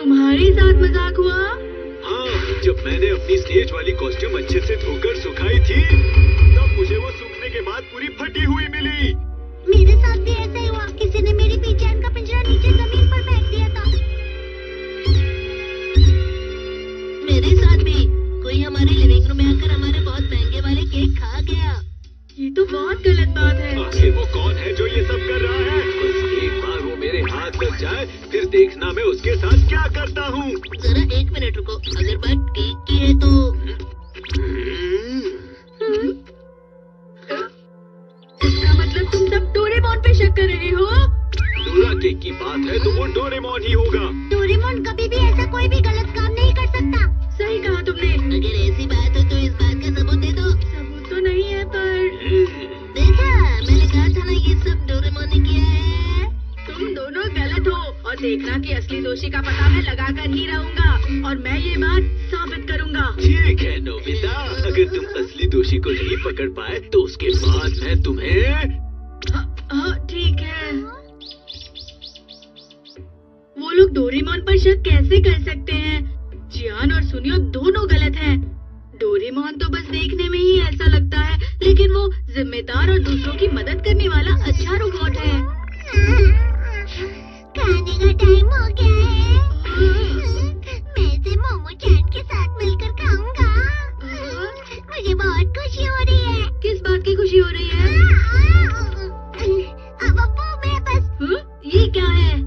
तुम्हारे साथ मजाक हुआ? हाँ, जब मैंने अपनी स्टेज वाली कॉस्ट्यूम अच्छे से धोकर सुखाई थी, तब मुझे वो सूखने के बाद पूरी फटी हुई मिली। मेरे साथ भी ऐसा ही हुआ। किसी ने मेरी पीछे का पिंजरा नीचे जमीन पर फेंक दिया था। मेरे साथ भी कोई हमारे लिविंग रूम में आकर हमारे बहुत महंगे वाले केक खा गया। ये तो बहुत गलत बात है। आखिर वो कौन है जो ये सब कर रहा है? बस एक बार वो मेरे हाथ लग जाए, फिर देखना मैं उसके साथ क्या करता हूँ। जरा 1 मिनट रुको, अगर बात केक की है तो इसका मतलब तुम सब डोरेमोन पे शक कर रहे हो? डोरा केक की बात है तो वो डोरेमोन ही होगा। डोरेमोन कभी भी ऐसा कोई भी गलत काम नहीं कर सकता। सही कहा तुमने। अगर ऐसी बात हो तो इस बात का सबूत दे दो। सबूत तो नहीं है पर देखा, मैंने कहा था ना ये सब डोरेमोन ने किया है। तुम दोनों गलत हो और देखना कि असली दोषी का पता मैं लगा कर ही रहूंगा और मैं ये बात साबित करूंगा। ठीक है नोबिता, अगर तुम असली दोषी को नहीं पकड़ पाए तो उसके बाद मैं तुम्हें। हाँ ठीक है। वो लोग डोरेमोन पर शक कैसे कर सकते हैं? जियान और सुनियो दोनों गलत हैं। डोरेमोन तो बस देखने में ही ऐसा लगता है, लेकिन वो जिम्मेदार और दूसरों की मदद करने वाला अच्छा रोबोट है। खाने का टाइम हो गया है। मैं इसे मोमो चैन के साथ मिलकर खाऊंगा। मुझे बहुत खुशी हो रही है। किस बात की खुशी हो रही है? अब वो मैं बस। ये क्या है?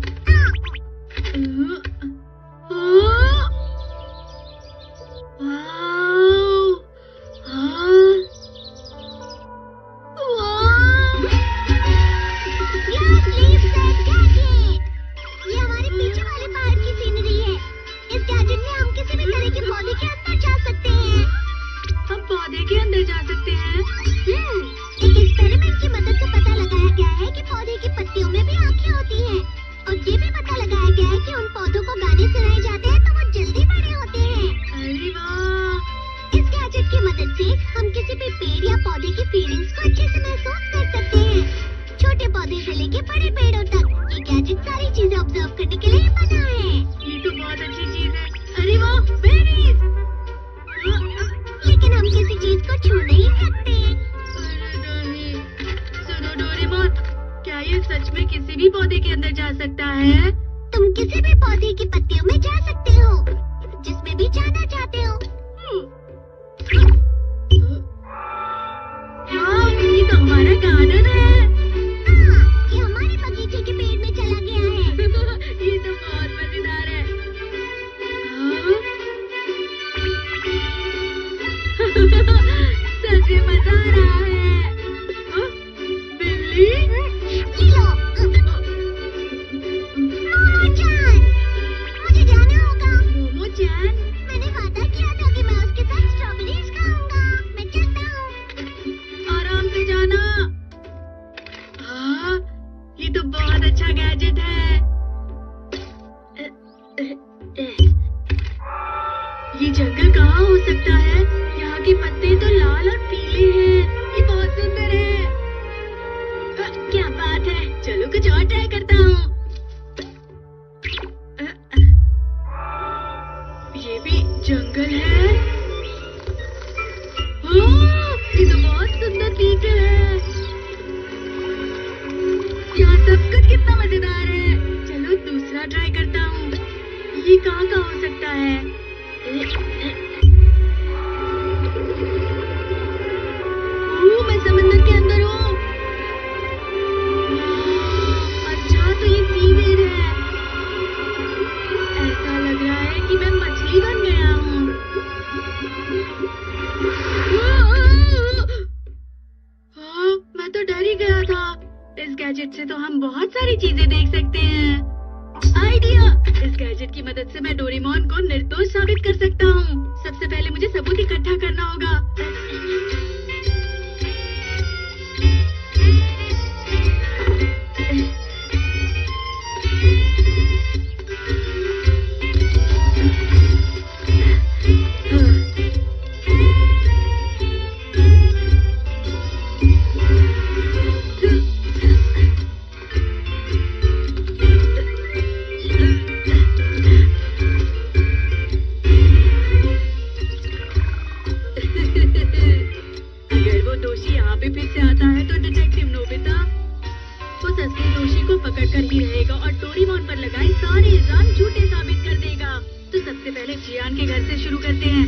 इल्जाम झूठे साबित कर देगा। तो सबसे पहले जियान के घर से शुरू करते हैं।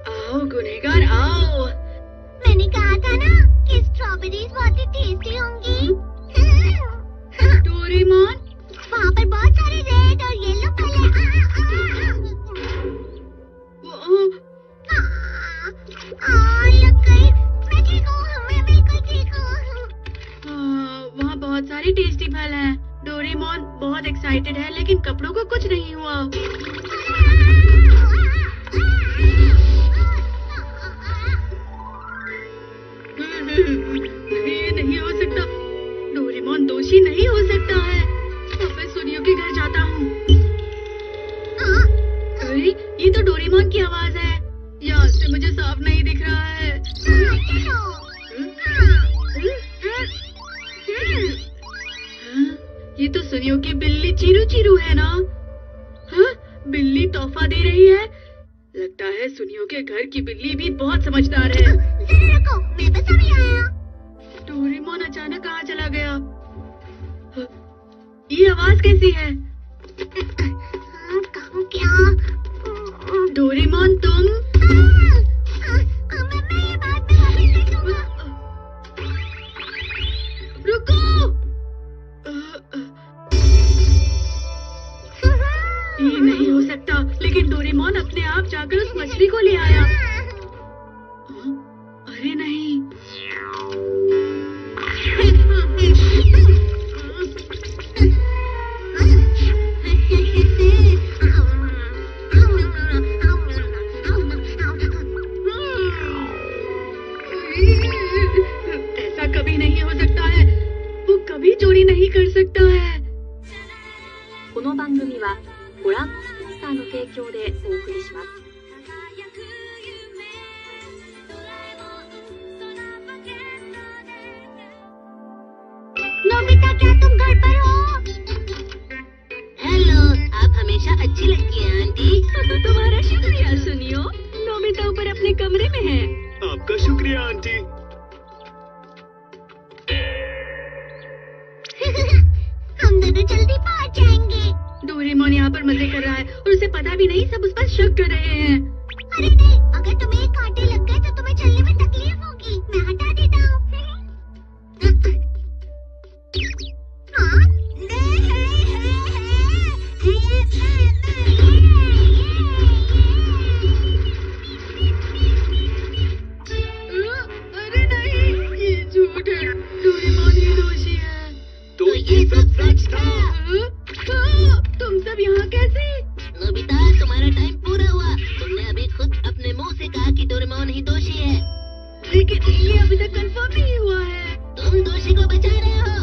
आओ गुनहगार आओ। मैंने कहा था ना कि स्ट्रॉबेरीज बहुत ही टेस्टी होंगी। डोरेमोन, वहाँ पर बहुत सारे रेड और येलो फल हैं। लग गई। मैं ठीक हूँ, मैं बिल्कुल ठीक हूँ। वहाँ बहुत सारे टेस्टी फल हैं। डोरेमोन बहुत एक्साइटेड है लेकिन कपड़ों को कुछ नहीं हुआ। ये नहीं हो सकता। डोरेमोन दोषी नहीं हो सकता है। अब मैं सुनियो के घर जाता हूँ। अरे ये तो डोरेमोन की आवाज है। यहाँ से मुझे साफ नहीं दिख रहा है। ये तो सुनियो की बिल्ली चीरू चीरू है ना? हाँ, बिल्ली तोहफा दे रही है। लगता है सुनियो के घर की बिल्ली भी बहुत समझदार है। जरा रुको, मैं बस अभी आया। डोरेमोन अचानक कहाँ चला गया? ये आवाज कैसी है? कहूँ क्या? डोरेमोन तुम? मैं ये बात में वापस लिखूंगा। रुको। ये नहीं हो सकता। लेकिन डोरेमोन अपने आप जाकर उस मछली को ले आया। अरे नहीं। ऐसा कभी नहीं हो सकता है। वो कभी चोरी नहीं कर सकता है। この番組はご覧スターの提供でお送りします。 नोबिता, क्या तुम घर पर हो? हेलो, आप हमेशा अच्छी लगती हैं आंटी। तुम्हारा शुक्रिया सुनियो। नोबिता ऊपर अपने कमरे में है। आपका शुक्रिया आंटी। हम दोनों जल्दी पहुंच जाएंगे। डोरेमोन यहाँ पर मजे कर रहा है और उसे पता भी नहीं सब उस पर शक कर रहे हैं। अरे नहीं, अगर तुम्हें एक कांटे लग गए तो तुम्हें चलने में तकलीफ होगी। मैं हटा देता हूँ। अरे नहीं, ये झूठ है। डोरेमोन ही दोषी है। तो ये सब सच था। तुम सब यहाँ कैसे? नोबिता, तुम्हारा टाइम पूरा हुआ। तुमने अभी खुद अपने मुंह से कहा कि डोरेमोन ही दोषी है। लेकिन ये अभी तक कंफर्म नहीं हुआ है। तुम दोषी को बचा रहे हो।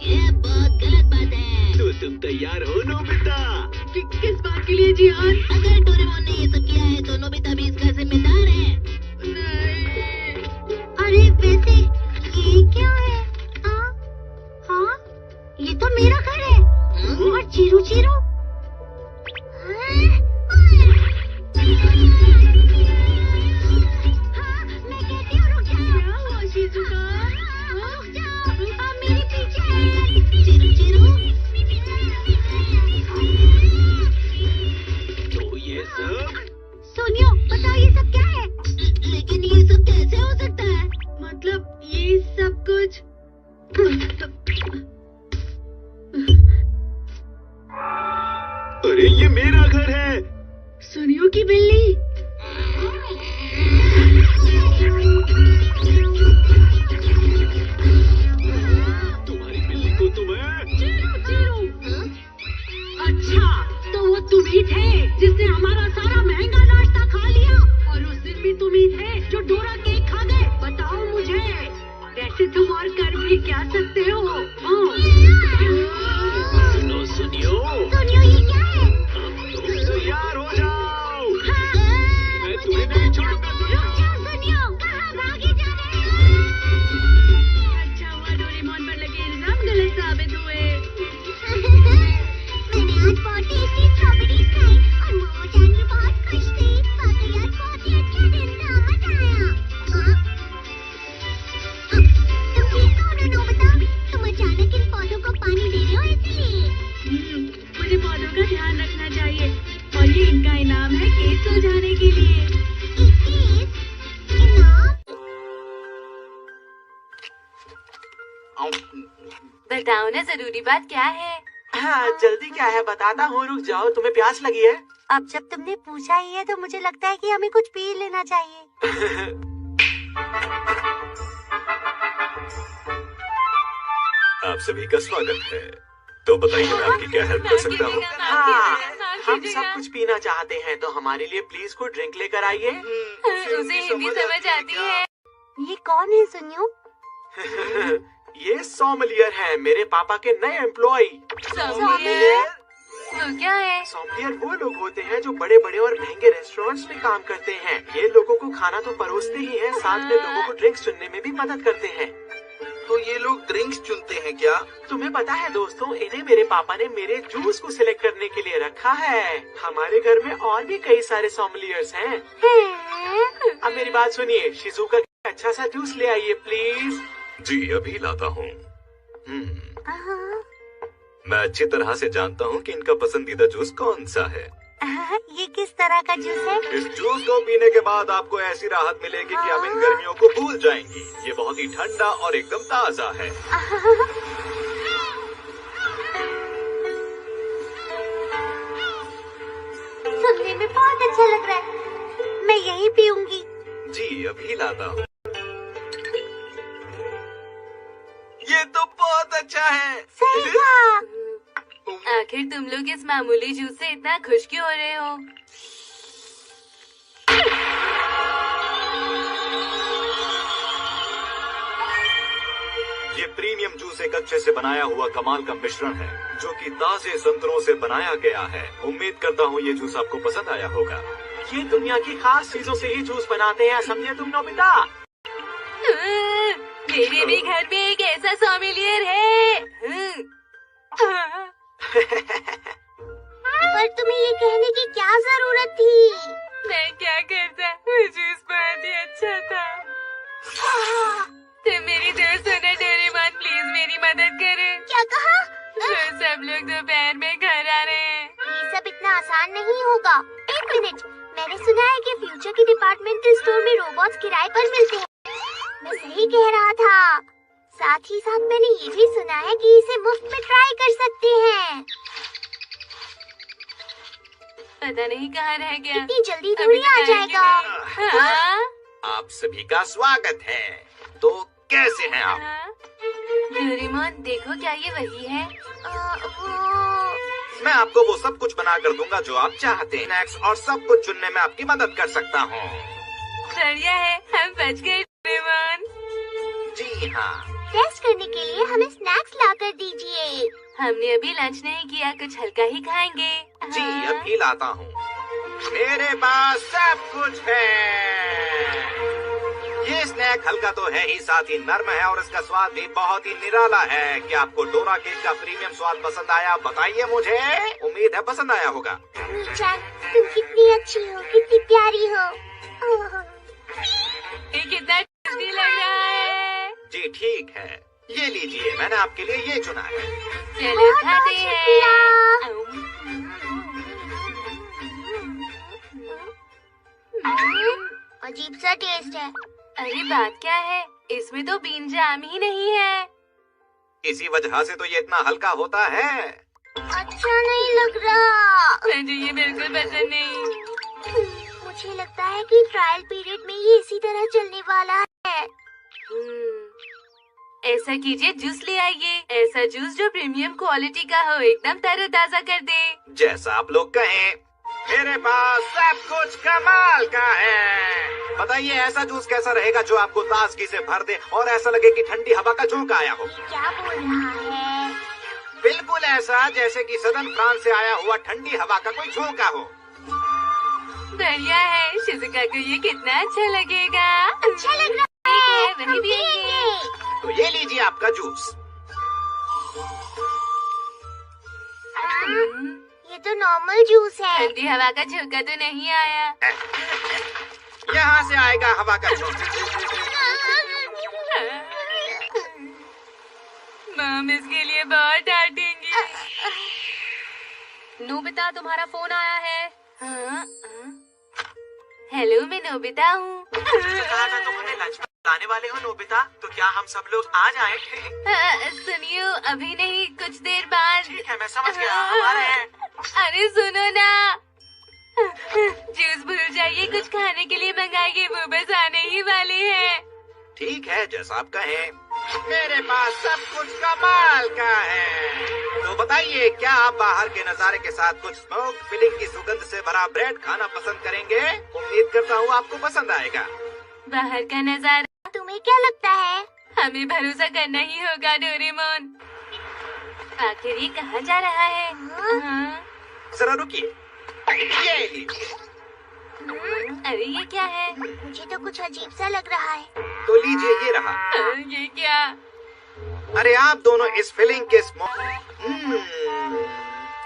ये बहुत गलत बात है। तो तुम तैयार हो नोबिता? किस बात के लिए जियान? अगर डोरेमोन ने ये सब किया है तो नोबिता भी इसका जिम्मेदार है। नहीं। अरे वैसे ये क्या है? हाँ, ये तो मेरा घर है। और चीरू चीरू? हाँ, मैं कहती हूँ रुक जाओ। क्या हुआ शिजुका? रुक जाओ, आप मेरे पीछे। चिरू चिरू, तो ये सब? सोनियो, बताओ ये सब क्या है? लेकिन ये सब कैसे हो सकता है? मतलब ये सब कुछ? अरे ये मेरा घर है। सुनियो की बिल्ली। तुम्हारी बिल्ली को तो मैं। Chiru Chiru. अच्छा, तो वो तुम ही थे जिसने हमारा सारा महंगा नाश्ता खा लिया। और उस दिन भी तुम ही थे जो डोरा केक खा गए। बताओ मुझे, वैसे तुम और कर भी क्या सकते हो? सुनो सुनियो, सोनियो, ये क्या है? अब तुम तैयार हो जाओ। मैं तुम्हें नहीं छोड़ूंगा सुनियो। रुक जाओ सोनियो, कहाँ भागे जा रहे हो? अच्छा हुआ डोरेमोन पर लगे इल्जाम गलत साबित हुए। मैंने आज बहुत टेस्टी स्ट्रॉबेरीज खाई और मोमो जान भी बहुत खुश थी। वाकई आज बहुत ही अच्छा दिन था, मजा आया। तुम ठीक हो ना नोबिता? तुम अचानक इन बताओ ना, जरूरी बात क्या है? हाँ, जल्दी क्या है बताता हूँ, रुक जाओ, तुम्हें प्यास लगी है? अब जब तुमने पूछा ही है तो मुझे लगता है कि हमें कुछ पी लेना चाहिए। आप सभी का स्वागत है। तो बताइए मैं आपकी क्या हेल्प कर सकता हूँ? हाँ, हम सब कुछ पीना चाहते हैं तो हमारे लिए प्लीज कोई ड्रिंक लेकर आइए। उसे हिंदी समझ आती है। ये कौन है सुनियो? ये सोमलियर है, मेरे पापा के नए एम्प्लॉय। सोमलियर? वो क्या है? सोमलियर वो लोग होते हैं जो बड़े बड़े और महंगे रेस्टोरेंट्स में काम करते हैं। ये लोगों को खाना तो परोसते ही हैं, साथ में लोगों को ड्रिंक्स चुनने में भी मदद करते हैं। तो ये लोग ड्रिंक्स चुनते हैं क्या? तुम्हें पता है दोस्तों, इन्हें मेरे पापा ने मेरे जूस को सिलेक्ट करने के लिए रखा है। हमारे घर में और भी कई सारे सोमलियर्स हैं। अब मेरी बात सुनिए, शिजुका अच्छा सा जूस ले आइए प्लीज। जी अभी लाता हूँ। मैं अच्छी तरह से जानता हूँ कि इनका पसंदीदा जूस कौन सा है। ये किस तरह का जूस है? इस जूस को पीने के बाद आपको ऐसी राहत मिलेगी कि आप इन गर्मियों को भूल जाएंगी। ये बहुत ही ठंडा और एकदम ताज़ा है। सुनने में बहुत अच्छा लग रहा है, मैं यही पीऊंगी। जी अभी लाता हूँ। ये तो बहुत अच्छा है। सही कहा। आखिर तुम लोग इस मामूली जूस से इतना खुश क्यों हो रहे हो? ये प्रीमियम जूस एक अच्छे से बनाया हुआ कमाल का मिश्रण है जो कि ताजे संतरों से बनाया गया है। उम्मीद करता हूँ ये जूस आपको पसंद आया होगा। ये दुनिया की खास चीजों से ही जूस बनाते हैं, समझे तुम नोबिता? मेरे भी घर में एक ऐसा सोमलियर है। पर तुम्हें ये कहने की क्या जरूरत थी? मैं क्या करता, वो जूस बहुत ही अच्छा था। तुम मेरी दोस्त हो ना डोरेमोन, प्लीज मेरी मदद करो। क्या कहा? वो सब लोग दोपहर में घर आ रहे हैं। ये सब इतना आसान नहीं होगा। एक मिनट, मैंने सुना है कि फ्यूचर के डिपार्टमेंटल स्टोर में रोबोट्स किराए पर मिलते हैं। मैं सही कह रहा था। साथ ही साथ मैंने ये भी सुना है कि इसे मुफ्त में ट्राई कर सकते हैं। पता नहीं कहाँ रह गया। इतनी जल्दी थोड़ी आ जाएगा। हाँ? आप सभी का स्वागत है। तो कैसे हैं आप? डोरेमोन देखो, क्या ये वही है? मैं आपको वो सब कुछ बना कर दूंगा जो आप चाहते हैं। स्नैक्स और सब कुछ चुनने में आपकी मदद कर सकता हूँ। बढ़िया है, हम बच गए डोरेमोन। जी हाँ। टेस्ट करने के लिए हमें स्नैक्स ला कर दीजिए। हमने अभी लंच नहीं किया, कुछ हल्का ही खाएंगे। जी हाँ? अभी लाता हूँ। मेरे पास सब कुछ है। ये स्नैक हल्का तो है ही, साथ ही नर्म है और इसका स्वाद भी बहुत ही निराला है। क्या आपको डोरा केक का प्रीमियम स्वाद पसंद आया? बताइए मुझे। उम्मीद है पसंद आया होगा। नीचान, तुम कितनी अच्छी हो, कितनी प्यारी हो। ये कितना टेस्टी लग रहा है। जी ठीक है, ये लीजिए, मैंने आपके लिए ये चुना है। चलो खाते हैं। अजीब सा टेस्ट है। अरे बात क्या है, इसमें तो बीन जैम ही नहीं है। इसी वजह से तो ये इतना हल्का होता है। अच्छा नहीं लग रहा। मुझे ये बिल्कुल पसंद नहीं। मुझे लगता है कि ट्रायल पीरियड में ये इसी तरह चलने वाला है। ऐसा कीजिए, जूस ले आइए। ऐसा जूस जो प्रीमियम क्वालिटी का हो, एकदम तरोताजा कर दे। जैसा आप लोग कहें। मेरे पास सब कुछ कमाल का है। बताइए ऐसा जूस कैसा रहेगा जो आपको ताजगी से भर दे और ऐसा लगे कि ठंडी हवा का झोंका आया हो। क्या बोल रहा है? बिल्कुल ऐसा जैसे कि सदन फ्रांस से आया हुआ ठंडी हवा का कोई झोंका हो। बढ़िया है, शिजुका को ये कितना अच्छा लगेगा। अच्छा लग रहा है, वही हम पिएंगे। पिएंगे। तो ये लीजिए आपका जूस। ये तो नॉर्मल जूस है। ठंडी हवा का झोंका तो नहीं आया। यहाँ से आएगा हवा का झोंका। मॉम इसके लिए बहुत डांटेंगी। नोबिता, तुम्हारा फोन आया है। हाँ? हेलो, मैं नोबिता हूँ। कहा था तुमने लंच में आने वाले हो नोबिता, तो क्या हम सब लोग आ जाएं? सुनियो, अभी नहीं, कुछ देर बाद। ठीक है, मैं समझ गया, हम आ रहे हैं। अरे सुनो ना, जूस भूल जाइए, कुछ खाने के लिए मंगाइए, वो बस आने ही वाले हैं। ठीक है, जैसा आप कहें। मेरे पास सब कुछ कमाल का है। तो बताइए, क्या आप बाहर के नज़ारे के साथ कुछ स्मोक फिलिंग की सुगंध से भरा ब्रेड खाना पसंद करेंगे? उम्मीद करता हूँ आपको पसंद आएगा। बाहर का नजारा। तुम्हें क्या लगता है? हमें भरोसा करना ही होगा डोरेमोन। आखिर ये कहाँ जा रहा है? हाँ? जरा रुकिए, ये लीजिए। अरे ये क्या है? मुझे तो कुछ अजीब सा लग रहा है। तो लीजिए, ये रहा। ये क्या? अरे आप दोनों इस फिलिंग के स्मोक,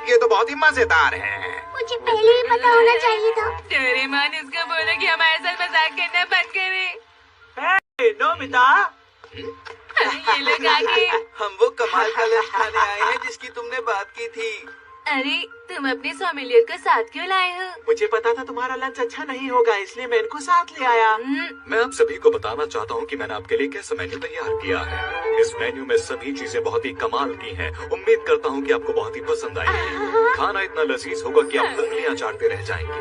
ये तो बहुत ही मजेदार है। मुझे पहले ही पता होना चाहिए था। डोरेमोन, इसको बोलो कि हमारे साथ मजाक करना बंद करे। नोबिता, ये लोग आगे। हम वो कमाल का लंच खाने आए हैं जिसकी तुमने बात की थी। अरे तुम अपने सोमिलियर को साथ क्यों लाए हो? मुझे पता था तुम्हारा लंच अच्छा नहीं होगा, इसलिए मैं इनको साथ ले आया। मैं आप सभी को बताना चाहता हूँ कि मैंने आपके लिए कैसा मेन्यू तैयार किया है। इस मेन्यू में सभी चीजें बहुत ही कमाल की हैं। उम्मीद करता हूँ कि आपको बहुत ही पसंद आएगी। खाना इतना लजीज होगा कि आप उंगलियां चाटते रह जाएंगे।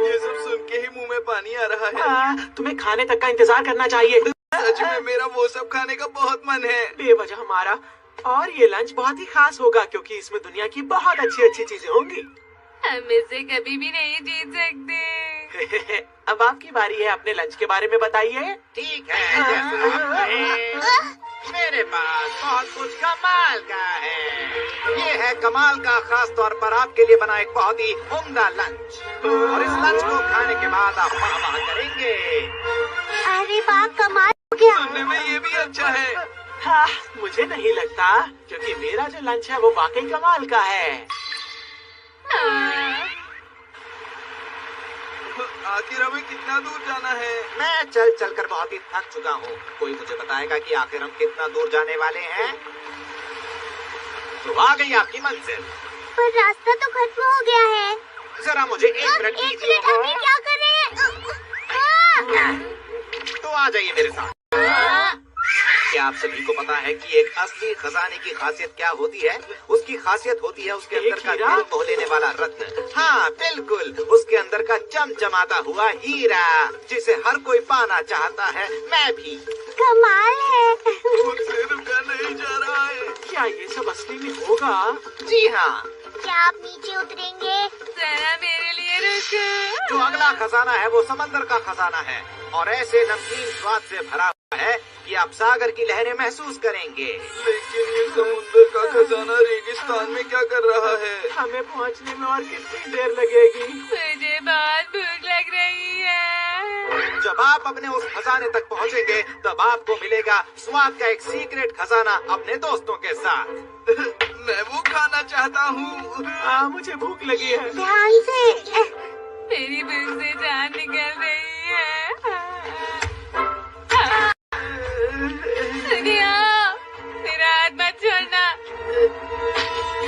ये सब सुन के ही मुंह में पानी आ रहा है। तुम्हें खाने तक का इंतजार करना चाहिए। सच में मेरा वो सब खाने का बहुत मन है। बेवजह हमारा। और ये लंच बहुत ही खास होगा क्योंकि इसमें दुनिया की बहुत अच्छी अच्छी चीजें होंगी। हम इसे कभी भी नहीं जीत सकते। अब आपकी बारी है, अपने लंच के बारे में बताइए। ठीक है, जैसा आप कहें। मेरे पास बहुत कुछ कमाल का है। ये है कमाल का, खास तौर पर आपके लिए बना एक बहुत ही उम्दा लंच। और इस लंच को खाने के बाद आप वाह करेंगे। अरे वाह, कमाल हो गया। सुनने में ये भी अच्छा है। हाँ, मुझे नहीं लगता, क्योंकि मेरा जो लंच है वो वाकई कमाल का है। आखिर हमें कितना दूर जाना है? मैं चल चल कर बहुत ही थक चुका हूँ। कोई मुझे बताएगा कि आखिर हम कितना दूर जाने वाले हैं? तो आ गई आपकी मंजिल। पर रास्ता तो खत्म हो गया है। जरा मुझे 1 मिनट एक दीजिए। मिनट, अभी क्या करें? तो आ जाइए मेरे साथ। क्या आप सभी को पता है कि एक असली खजाने की खासियत क्या होती है? उसकी खासियत होती है उसके अंदर का दिल मोह लेने वाला रत्न। हाँ बिल्कुल, उसके अंदर का चमचमाता हुआ हीरा, जिसे हर कोई पाना चाहता है, मैं भी। कमाल है। मुझसे रुका नहीं जा रहा है। क्या ये सब असली में होगा? जी हाँ। क्या आप नीचे उतरेंगे? जरा मेरे लिए रुको। जो अगला खजाना है वो समंदर का खजाना है और ऐसे नमकीन स्वाद से भरा हुआ है कि आप सागर की लहरें महसूस करेंगे। लेकिन ये समुद्र का खजाना रेगिस्तान में क्या कर रहा है? हमें पहुंचने में और कितनी देर लगेगी? मुझे बहुत भूख लग रही है। जब आप अपने उस खजाने तक पहुंचेंगे तब आपको मिलेगा स्वाद का एक सीक्रेट खजाना अपने दोस्तों के साथ। मैं वो खाना चाहता हूँ। मुझे भूख लगी है। ध्यान से। मेरी भूख से जान निकल रही है। सुनिए, मेरा हाथ मत छोड़ना।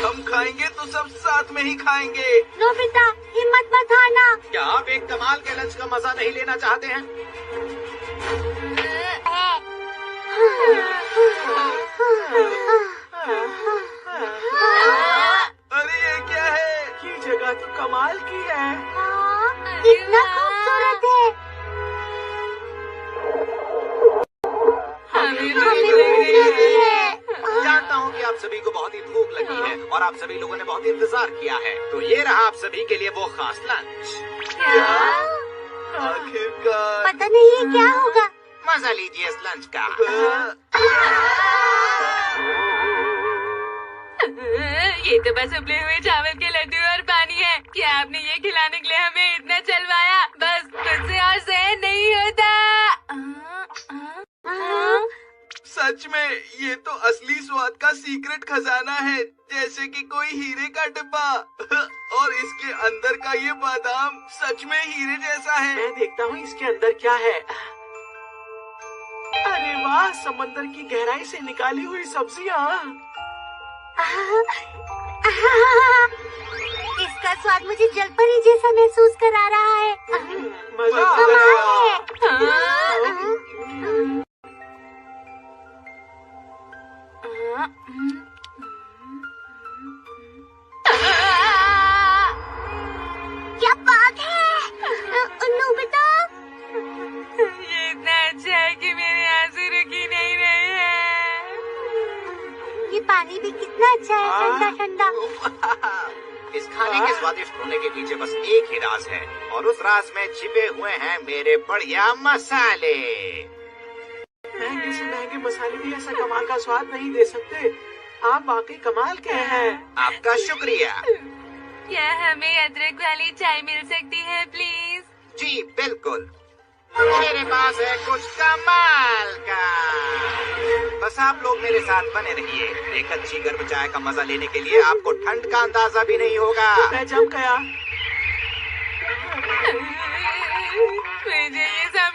हम खाएंगे तो सब साथ में ही खाएंगे। नोबिता, हिम्मत मत हारना। क्या आप एक कमाल के लंच का मजा नहीं लेना चाहते हैं? अरे ये क्या है? ये जगह तो कमाल की है। हाँ, कितना खूबसूरत है। हमें हमें भूख लगी है। जानता हूँ कि आप सभी को बहुत ही भूख लगी है और आप सभी लोगों ने बहुत इंतजार किया है, तो ये रहा आप सभी के लिए वो खास लंच। आखिरकार। पता नहीं ये क्या होगा। मजा लीजिए इस लंच का। ये तो बस उबले हुए चावल के लड्डू और पानी है। क्या आपने ये खिलाने के लिए हमें इतना चलवाया? बस मुझसे और सहन नहीं होता। सच में ये तो असली स्वाद का सीक्रेट खजाना है, जैसे कि कोई हीरे का डिब्बा। और इसके अंदर का ये बादाम सच में हीरे जैसा है। मैं देखता हूँ इसके अंदर क्या है। अरे वाह, समंदर की गहराई से निकाली हुई सब्जियाँ। इसका स्वाद मुझे जलपरी जैसा महसूस करा रहा है। मजा आ कमाल गया। है। स्वादिष्ट होने के पीछे बस एक ही राज है, और उस राज में छिपे हुए हैं मेरे बढ़िया मसाले। महंगे से महंगे मसाले भी ऐसा कमाल का स्वाद नहीं दे सकते। आप वाकई कमाल के हैं। आपका शुक्रिया। क्या हमें अदरक वाली चाय मिल सकती है प्लीज? जी बिल्कुल, मेरे पास है कुछ कमाल का। बस आप लोग मेरे साथ बने रहिए। एक अच्छी गर्म चाय का मजा लेने के लिए आपको ठंड का अंदाजा भी नहीं होगा। मैं जम गया। मुझे ये सब